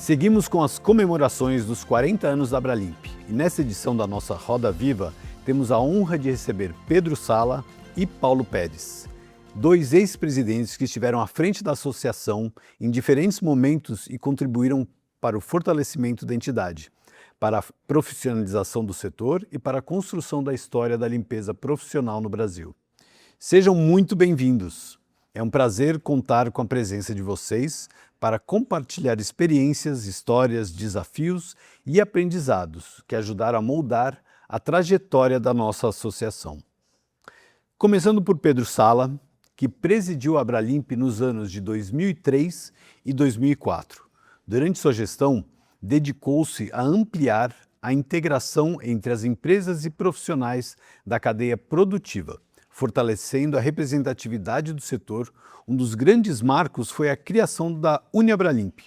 Seguimos com as comemorações dos 40 anos da Abralimp e nessa edição da nossa Roda Viva temos a honra de receber Pedro Sala e Paulo Pérez, dois ex-presidentes que estiveram à frente da associação em diferentes momentos e contribuíram para o fortalecimento da entidade, para a profissionalização do setor e para a construção da história da limpeza profissional no Brasil. Sejam muito bem-vindos! É um prazer contar com a presença de vocês para compartilhar experiências, histórias, desafios e aprendizados que ajudaram a moldar a trajetória da nossa associação. Começando por Pedro Sala, que presidiu a Abralimp nos anos de 2003 e 2004. Durante sua gestão, dedicou-se a ampliar a integração entre as empresas e profissionais da cadeia produtiva, fortalecendo a representatividade do setor. Um dos grandes marcos foi a criação da Uniabralimp,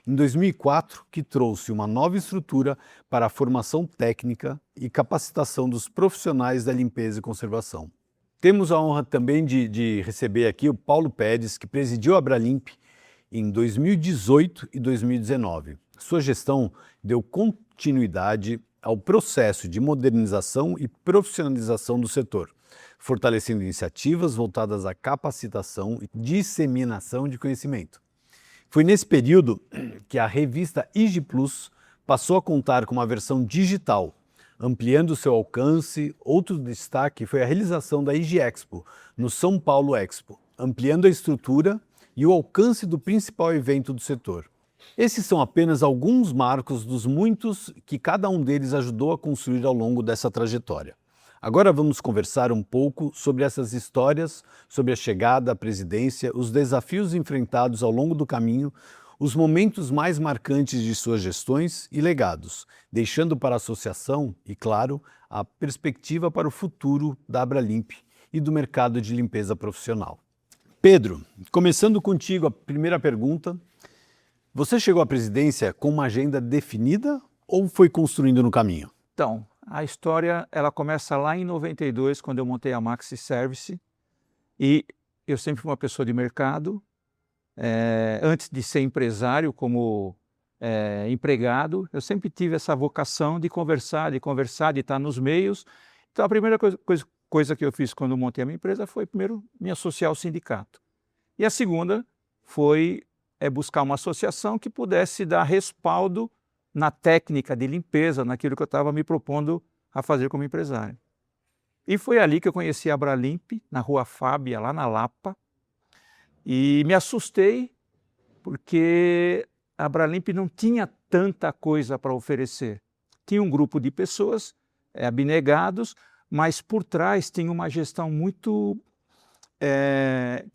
em 2004, que trouxe uma nova estrutura para a formação técnica e capacitação dos profissionais da limpeza e conservação. Temos a honra também de receber aqui o Paulo Pérez, que presidiu a Abralimp em 2018 e 2019. Sua gestão deu continuidade ao processo de modernização e profissionalização do setor, fortalecendo iniciativas voltadas à capacitação e disseminação de conhecimento. Foi nesse período que a revista IG Plus passou a contar com uma versão digital, ampliando seu alcance. Outro destaque foi a realização da IG Expo, no São Paulo Expo, ampliando a estrutura e o alcance do principal evento do setor. Esses são apenas alguns marcos dos muitos que cada um deles ajudou a construir ao longo dessa trajetória. Agora vamos conversar um pouco sobre essas histórias, sobre a chegada à presidência, os desafios enfrentados ao longo do caminho, os momentos mais marcantes de suas gestões e legados, deixando para a associação e, claro, a perspectiva para o futuro da Abralimp e do mercado de limpeza profissional. Pedro, começando contigo a primeira pergunta, você chegou à presidência com uma agenda definida ou foi construindo no caminho? Então, a história ela começa lá em 92, quando eu montei a Maxi Service, e eu sempre fui uma pessoa de mercado. Antes de ser empresário, como empregado, eu sempre tive essa vocação de conversar, de estar nos meios. Então, a primeira coisa que eu fiz quando montei a minha empresa foi, primeiro, me associar ao sindicato. E a segunda foi buscar uma associação que pudesse dar respaldo na técnica de limpeza, naquilo que eu estava me propondo a fazer como empresário. E foi ali que eu conheci a Abralimp, na Rua Fábia, lá na Lapa, e me assustei porque a Abralimp não tinha tanta coisa para oferecer. Tinha um grupo de pessoas abnegados, mas por trás tinha uma gestão muito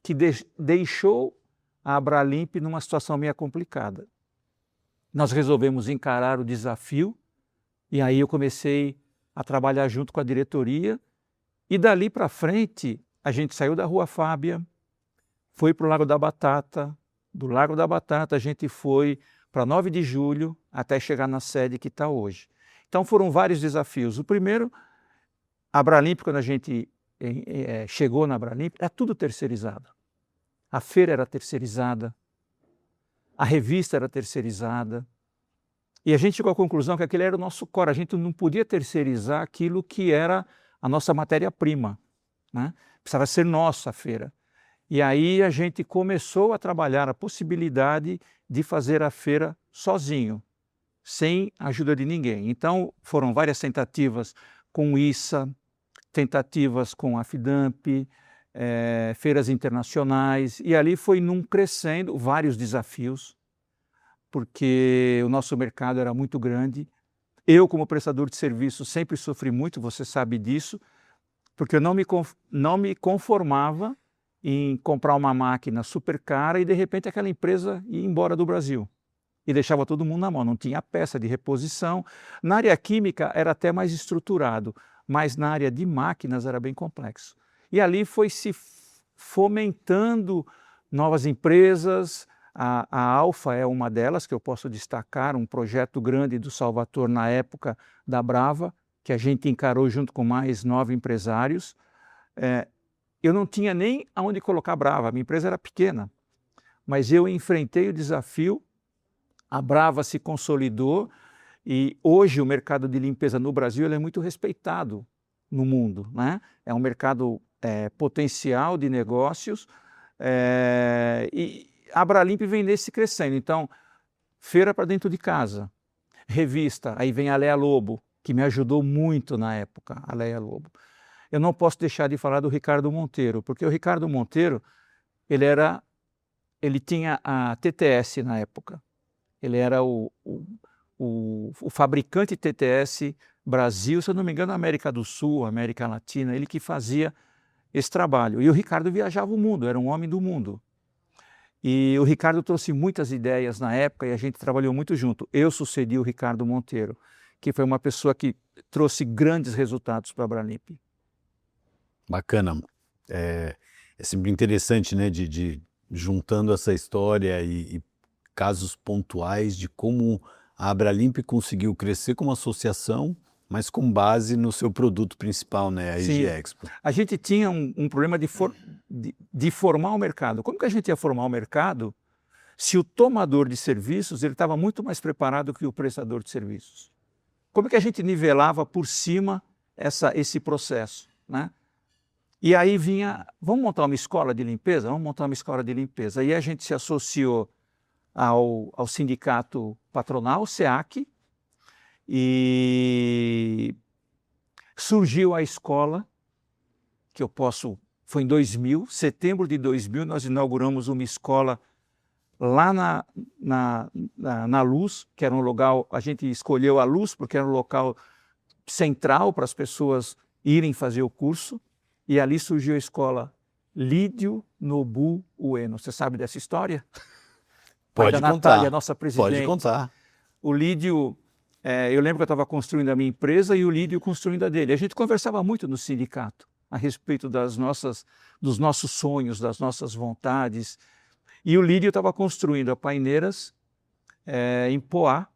que deixou a Abralimp numa situação meio complicada. Nós resolvemos encarar o desafio e aí eu comecei a trabalhar junto com a diretoria e dali para frente a gente saiu da Rua Fábia, foi para o Largo da Batata, do Largo da Batata a gente foi para 9 de Julho até chegar na sede que está hoje. Então foram vários desafios. O primeiro, a Abralimp, quando a gente chegou na Abralimp, era tudo terceirizado. A feira era terceirizada, a revista era terceirizada, e a gente chegou à conclusão que aquele era o nosso core, a gente não podia terceirizar aquilo que era a nossa matéria-prima, né? Precisava ser nossa a feira. E aí a gente começou a trabalhar a possibilidade de fazer a feira sozinho, sem a ajuda de ninguém. Então foram várias tentativas com o ISA, tentativas com a FIDAMP, feiras internacionais, e ali foi crescendo vários desafios, porque o nosso mercado era muito grande. Eu, como prestador de serviço, sempre sofri muito, você sabe disso, porque eu não me conformava em comprar uma máquina super cara e de repente aquela empresa ia embora do Brasil e deixava todo mundo na mão, não tinha peça de reposição. Na área química era até mais estruturado, mas na área de máquinas era bem complexo. E ali foi se fomentando novas empresas. A Alfa é uma delas, que eu posso destacar, um projeto grande do Salvatore na época da Brava, que a gente encarou junto com mais 9 empresários. Eu não tinha nem aonde colocar a Brava, a minha empresa era pequena, mas eu enfrentei o desafio A Brava se consolidou e hoje o mercado de limpeza no Brasil ele é muito respeitado no mundo, né? É um mercado potencial de negócios e a Abralimp vem nesse crescendo. Então, feira para dentro de casa, revista, aí vem a Lea Lobo, que me ajudou muito na época, a Lea Lobo. Eu não posso deixar de falar do Ricardo Monteiro, porque o Ricardo Monteiro, ele tinha a TTS na época. Ele era o fabricante TTS Brasil, se eu não me engano, América do Sul, América Latina, ele que fazia esse trabalho. E o Ricardo viajava o mundo, era um homem do mundo. E o Ricardo trouxe muitas ideias na época e a gente trabalhou muito junto. Eu sucedi o Ricardo Monteiro, que foi uma pessoa que trouxe grandes resultados para a Abralimp. Bacana. É sempre interessante, né, de juntando essa história e casos pontuais de como a Abralimp conseguiu crescer como associação, mas com base no seu produto principal, né, a EG Expo. A gente tinha um problema de formar o mercado. Como que a gente ia formar o mercado se o tomador de serviços ele estava muito mais preparado que o prestador de serviços? Como que a gente nivelava por cima esse processo, né? E aí vinha, vamos montar uma escola de limpeza? Vamos montar uma escola de limpeza. E a gente se associou ao sindicato patronal, o SEAC, e surgiu a escola, foi em 2000, setembro de 2000, nós inauguramos uma escola lá na Luz, que era um local, a gente escolheu a Luz porque era um local central para as pessoas irem fazer o curso, e ali surgiu a escola Lídio Nobu Ueno. Você sabe dessa história? Pode da contar. Natália, nossa presidente. Pode contar. O Lídio, eu lembro que eu estava construindo a minha empresa e o Lídio construindo a dele. A gente conversava muito no sindicato a respeito dos nossos sonhos, das nossas vontades. E o Lídio estava construindo a Paineiras em Poá.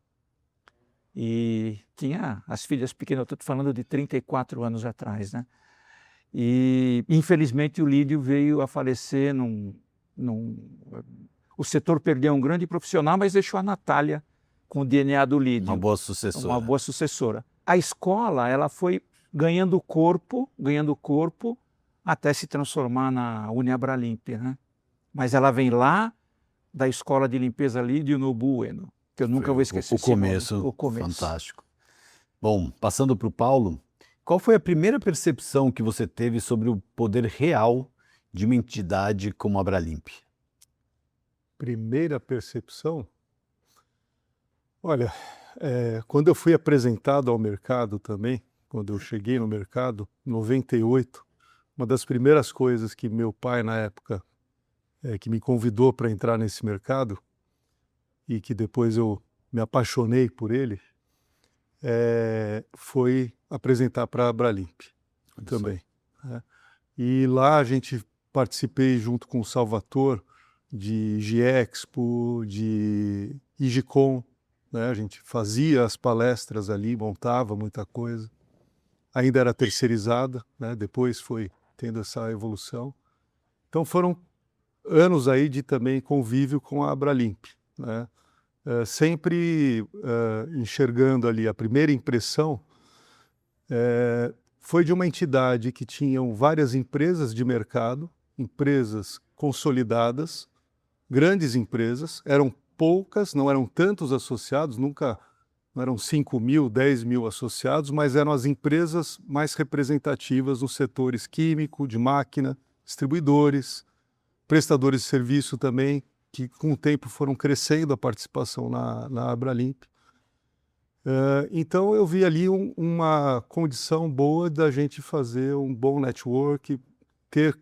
E tinha as filhas pequenas, eu estou falando de 34 anos atrás, né? E, infelizmente, o Lídio veio a falecer o setor perdeu um grande profissional, mas deixou a Natália com o DNA do Lídio. Uma boa sucessora. Uma boa sucessora. A escola, ela foi ganhando corpo, até se transformar na Uniabralimp, né? Mas ela vem lá da escola de limpeza Lídio Nobu Ueno, que eu nunca vou esquecer. O começo, fantástico. Bom, passando para o Paulo, qual foi a primeira percepção que você teve sobre o poder real de uma entidade como a Abralimp? Primeira percepção? Olha, quando eu fui apresentado ao mercado também, quando eu cheguei no mercado, em 98, uma das primeiras coisas que meu pai, na época, que me convidou para entrar nesse mercado, e que depois eu me apaixonei por ele, foi apresentar para a Abralimp também. E lá a gente participei junto com o Salvatore de EG Expo, de IGCOM, né? A gente fazia as palestras ali, montava muita coisa. Ainda era terceirizada, né? Depois foi tendo essa evolução. Então foram anos aí de também convívio com a Abralimp, né? Sempre enxergando ali a primeira impressão foi de uma entidade que tinham várias empresas de mercado, empresas consolidadas, grandes empresas, eram poucas, não eram tantos associados, não eram 5 mil, 10 mil associados, mas eram as empresas mais representativas nos setores químico, de máquina, distribuidores, prestadores de serviço também, que com o tempo foram crescendo a participação na Abralimp. Então eu vi ali uma condição boa da gente fazer um bom network, ter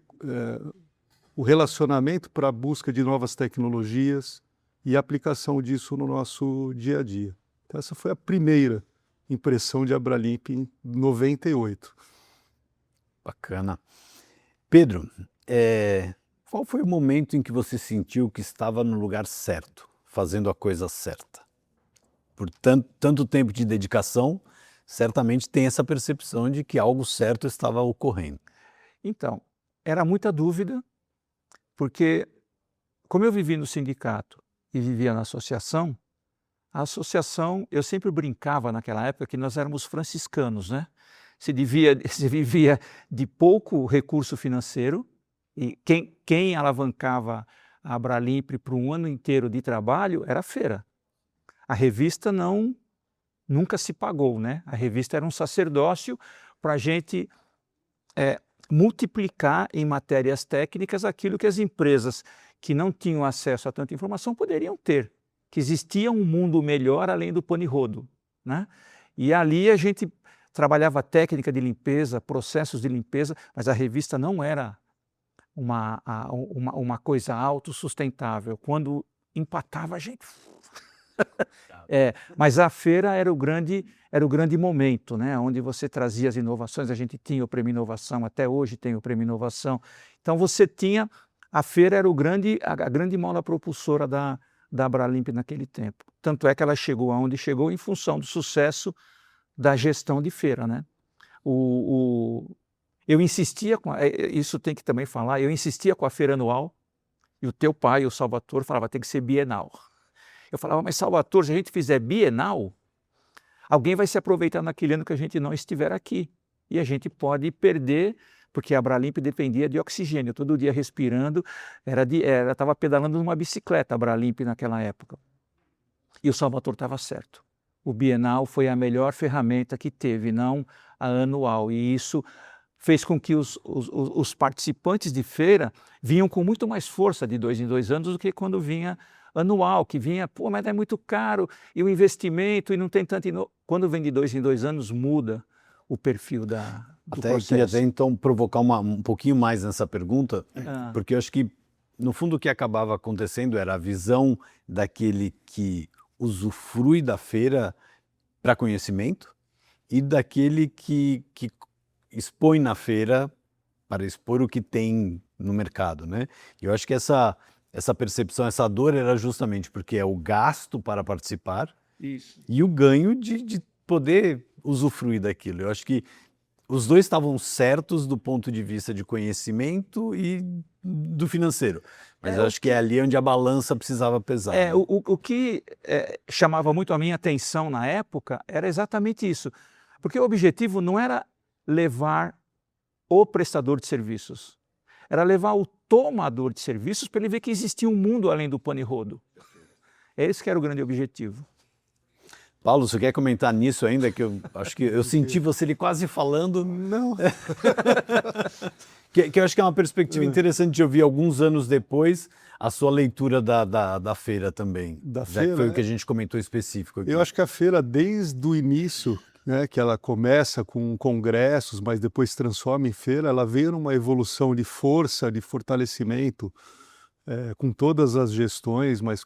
o relacionamento para a busca de novas tecnologias e a aplicação disso no nosso dia a dia. Então essa foi a primeira impressão de Abralimp em 98. Bacana. Pedro, qual foi o momento em que você sentiu que estava no lugar certo, fazendo a coisa certa? Por tanto tempo de dedicação, certamente tem essa percepção de que algo certo estava ocorrendo. Então, era muita dúvida, porque como eu vivi no sindicato e vivia na associação, A associação, eu sempre brincava naquela época que nós éramos franciscanos, né? Se vivia de pouco recurso financeiro e quem alavancava a Abralimp para um ano inteiro de trabalho era a feira. A revista nunca se pagou, né? A revista era um sacerdócio para a gente multiplicar em matérias técnicas aquilo que as empresas que não tinham acesso a tanta informação poderiam ter, que existia um mundo melhor além do pano e rodo, né? E ali a gente trabalhava técnica de limpeza, processos de limpeza, mas a revista não era uma coisa autossustentável. Quando empatava a gente... mas a feira era o grande momento, né? Onde você trazia as inovações, a gente tinha o Prêmio Inovação, até hoje tem o Prêmio Inovação. Então você tinha, a feira era a grande mola propulsora da Abralimp naquele tempo. Tanto é que ela chegou aonde chegou em função do sucesso da gestão de feira, né? Eu insistia, isso tem que também falar, eu insistia com a feira anual, e o teu pai, o Salvatore, falava, tem que ser bienal. Eu falava, mas Salvatore, se a gente fizer bienal, alguém vai se aproveitar naquele ano que a gente não estiver aqui. E a gente pode perder, porque a Abralimp dependia de oxigênio, todo dia respirando, estava pedalando numa bicicleta a Abralimp naquela época. E o Salvatore estava certo. O bienal foi a melhor ferramenta que teve, não a anual. E isso fez com que os participantes de feira vinham com muito mais força de 2 em 2 anos do que quando vinha anual, que vinha, pô, mas é muito caro, e o investimento, e não tem tanto... Quando vem de 2 em 2 anos, muda o perfil do processo. Queria até então provocar um pouquinho mais nessa pergunta, porque eu acho que, no fundo, o que acabava acontecendo era a visão daquele que usufrui da feira para conhecimento e daquele que expõe na feira para expor o que tem no mercado, né? E eu acho que essa percepção, essa dor era justamente porque é o gasto para participar. Isso. E o ganho de poder usufruir daquilo. Eu acho que os dois estavam certos do ponto de vista de conhecimento e do financeiro. Mas eu acho que é ali onde a balança precisava pesar. Né? O que chamava muito a minha atenção na época era exatamente isso. Porque o objetivo não era levar o prestador de serviços, era levar o tomador de serviços para ele ver que existia um mundo além do pano e rodo. Esse que era o grande objetivo. Paulo, você quer comentar nisso ainda? Que eu acho que eu senti você ali quase falando. Não. que eu acho que é uma perspectiva interessante de ouvir alguns anos depois a sua leitura da feira também. Da já feira, que foi o que a gente comentou específico aqui. Eu acho que a feira, desde o início, né, que ela começa com congressos, mas depois se transforma em feira, ela veio numa evolução de força, de fortalecimento, com todas as gestões, mas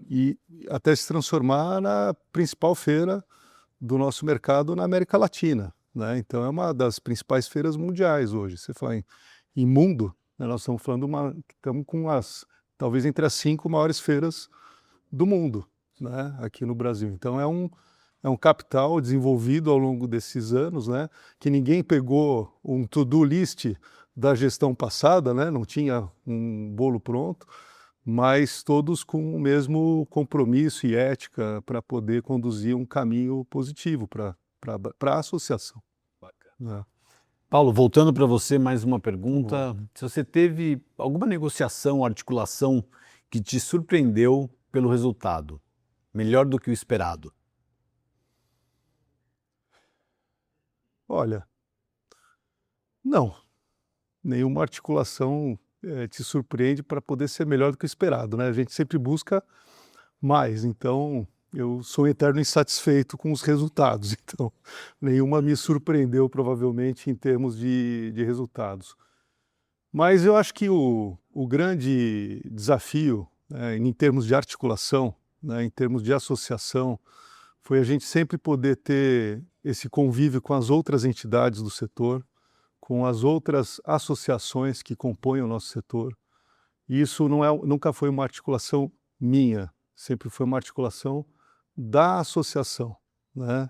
e até se transformar na principal feira do nosso mercado na América Latina, né? Então é uma das principais feiras mundiais hoje. Você fala em mundo, né, nós estamos falando estamos com talvez entre as 5 maiores feiras do mundo, né, aqui no Brasil. Então é um capital desenvolvido ao longo desses anos, né, que ninguém pegou um to-do list da gestão passada, né, não tinha um bolo pronto, mas todos com o mesmo compromisso e ética para poder conduzir um caminho positivo para a associação. Bacana. Paulo, voltando para você, mais uma pergunta. Se você teve alguma negociação ou articulação que te surpreendeu pelo resultado, melhor do que o esperado? Olha, não. Nenhuma articulação te surpreende para poder ser melhor do que o esperado, né? A gente sempre busca mais, então eu sou um eterno insatisfeito com os resultados, então nenhuma me surpreendeu provavelmente em termos de resultados. Mas eu acho que o grande desafio, né, em termos de articulação, né, em termos de associação, foi a gente sempre poder ter esse convívio com as outras entidades do setor, com as outras associações que compõem o nosso setor. E isso nunca foi uma articulação minha, sempre foi uma articulação da associação, né?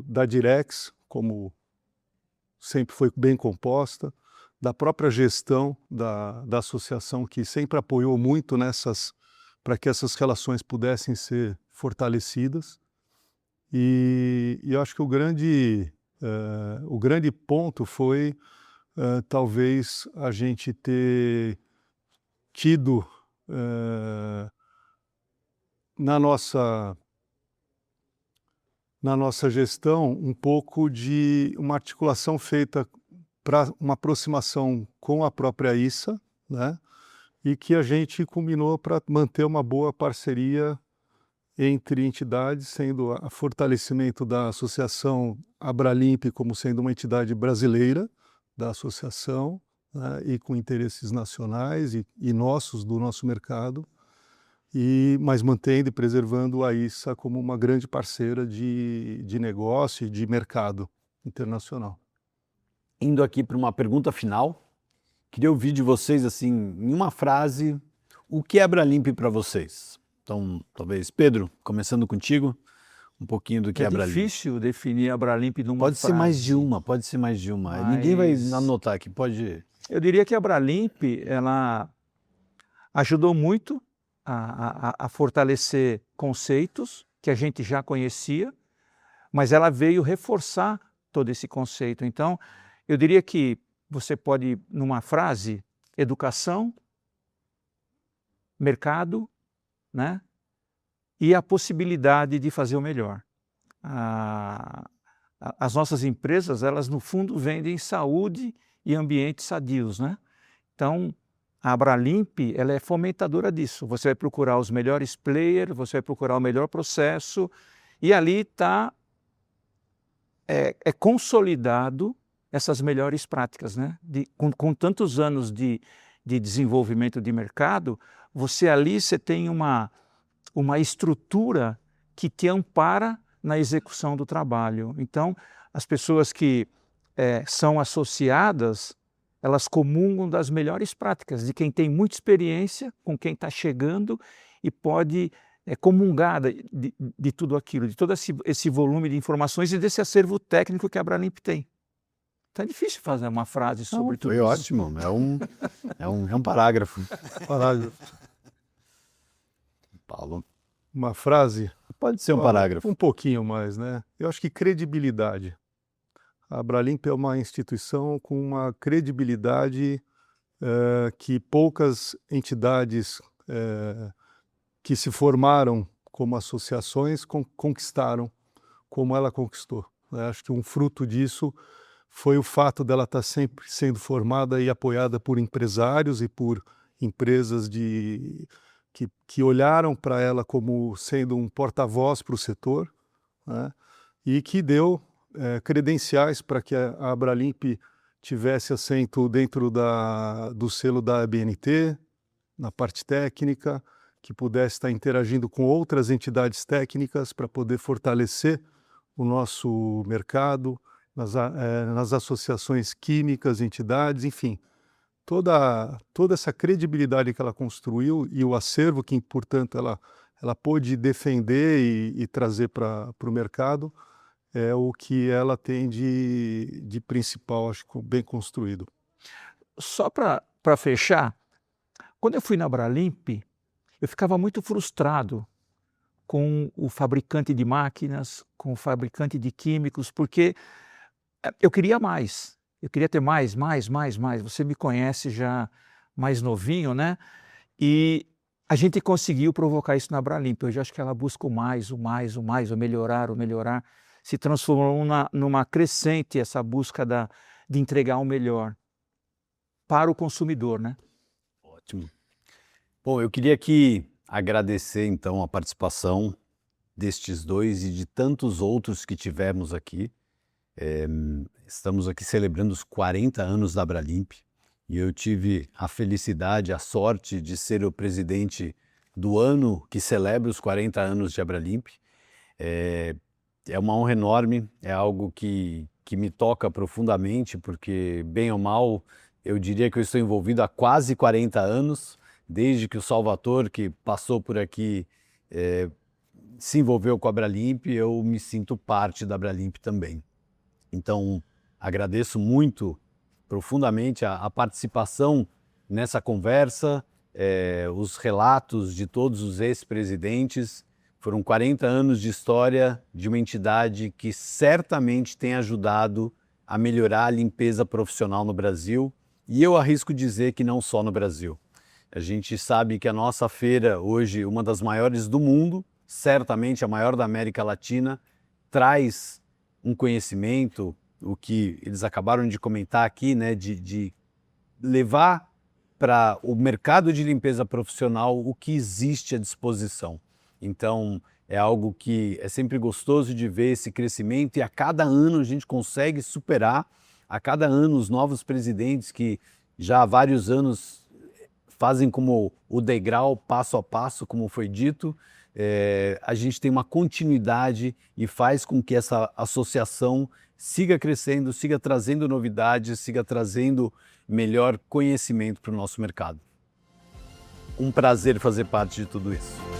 Da Direx, como sempre foi bem composta, da própria gestão da associação, que sempre apoiou muito para que essas relações pudessem ser fortalecidas. E eu acho que o grande ponto foi talvez a gente ter tido na nossa gestão um pouco de uma articulação feita para uma aproximação com a própria ISA, né? E que a gente combinou para manter uma boa parceria entre entidades, sendo o fortalecimento da associação Abralimp como sendo uma entidade brasileira da associação, né, e com interesses nacionais e nossos, do nosso mercado, mas mantendo e preservando a ISA como uma grande parceira de negócio e de mercado internacional. Indo aqui para uma pergunta final, queria ouvir de vocês, assim, em uma frase, o que é Abralimp para vocês? Então, talvez, Pedro, começando contigo, um pouquinho do que é Abralimp. É difícil definir Abralimp numa Pode frase. ser mais de uma, pode ser mais de uma. Mas Ninguém vai anotar aqui, pode... Eu diria que a Abralimp, ela ajudou muito a fortalecer conceitos que a gente já conhecia, mas ela veio reforçar todo esse conceito. Então, eu diria que você pode, numa frase, educação, mercado, né? E a possibilidade de fazer o melhor. As nossas empresas, elas no fundo vendem saúde e ambientes sadios, né? Então, a Abralimp, ela é fomentadora disso. Você vai procurar os melhores players, você vai procurar o melhor processo, e ali está consolidado essas melhores práticas, né? Com tantos anos de desenvolvimento de mercado, você tem uma estrutura que te ampara na execução do trabalho. Então, as pessoas que são associadas, elas comungam das melhores práticas, de quem tem muita experiência, com quem está chegando e pode comungar de tudo aquilo, de todo esse volume de informações e desse acervo técnico que a Abralimp tem. Então é difícil fazer uma frase sobre tudo foi isso. ótimo, é um parágrafo. Paulo. Uma frase? Pode ser um parágrafo. Um pouquinho mais, né? Eu acho que credibilidade. A Abralimp é uma instituição com uma credibilidade que poucas entidades que se formaram como associações conquistaram, como ela conquistou. Acho que um fruto disso foi o fato dela estar sempre sendo formada e apoiada por empresários e por empresas que olharam para ela como sendo um porta-voz para o setor, né? E que deu credenciais para que a Abralimp tivesse assento dentro do selo da ABNT, na parte técnica, que pudesse estar interagindo com outras entidades técnicas para poder fortalecer o nosso mercado, nas associações químicas, entidades, enfim. Toda essa credibilidade que ela construiu e o acervo que, portanto, ela pôde defender e trazer para o mercado é o que ela tem de principal, acho que bem construído. Só para fechar, quando eu fui na Abralimp, eu ficava muito frustrado com o fabricante de máquinas, com o fabricante de químicos, porque eu queria mais. Eu queria ter mais. Você me conhece já mais novinho, né? E a gente conseguiu provocar isso na Abralimp. Hoje acho que ela busca o mais, o melhorar. Se transformou numa crescente essa busca de entregar o melhor para o consumidor, né? Ótimo. Bom, eu queria aqui agradecer, então, a participação destes dois e de tantos outros que tivemos aqui. Estamos aqui celebrando os 40 anos da Abralimp e eu tive a felicidade, a sorte de ser o presidente do ano que celebra os 40 anos de Abralimp. É uma honra enorme, é algo que me toca profundamente, porque, bem ou mal, eu diria que eu estou envolvido há quase 40 anos, desde que o Salvatore, que passou por aqui, se envolveu com a Abralimp, eu me sinto parte da Abralimp também. Então, agradeço muito, profundamente, a participação nessa conversa os relatos de todos os ex-presidentes. Foram 40 anos de história de uma entidade que certamente tem ajudado a melhorar a limpeza profissional no Brasil, e eu arrisco dizer que não só no Brasil. A gente sabe que a nossa feira, hoje uma das maiores do mundo, certamente a maior da América Latina, traz um conhecimento, o que eles acabaram de comentar aqui, né, de levar para o mercado de limpeza profissional o que existe à disposição. Então, é algo que é sempre gostoso de ver esse crescimento, e a cada ano a gente consegue superar, a cada ano os novos presidentes que já há vários anos fazem como o degrau, passo a passo, como foi dito, a gente tem uma continuidade e faz com que essa associação siga crescendo, siga trazendo novidades, siga trazendo melhor conhecimento para o nosso mercado. Um prazer fazer parte de tudo isso.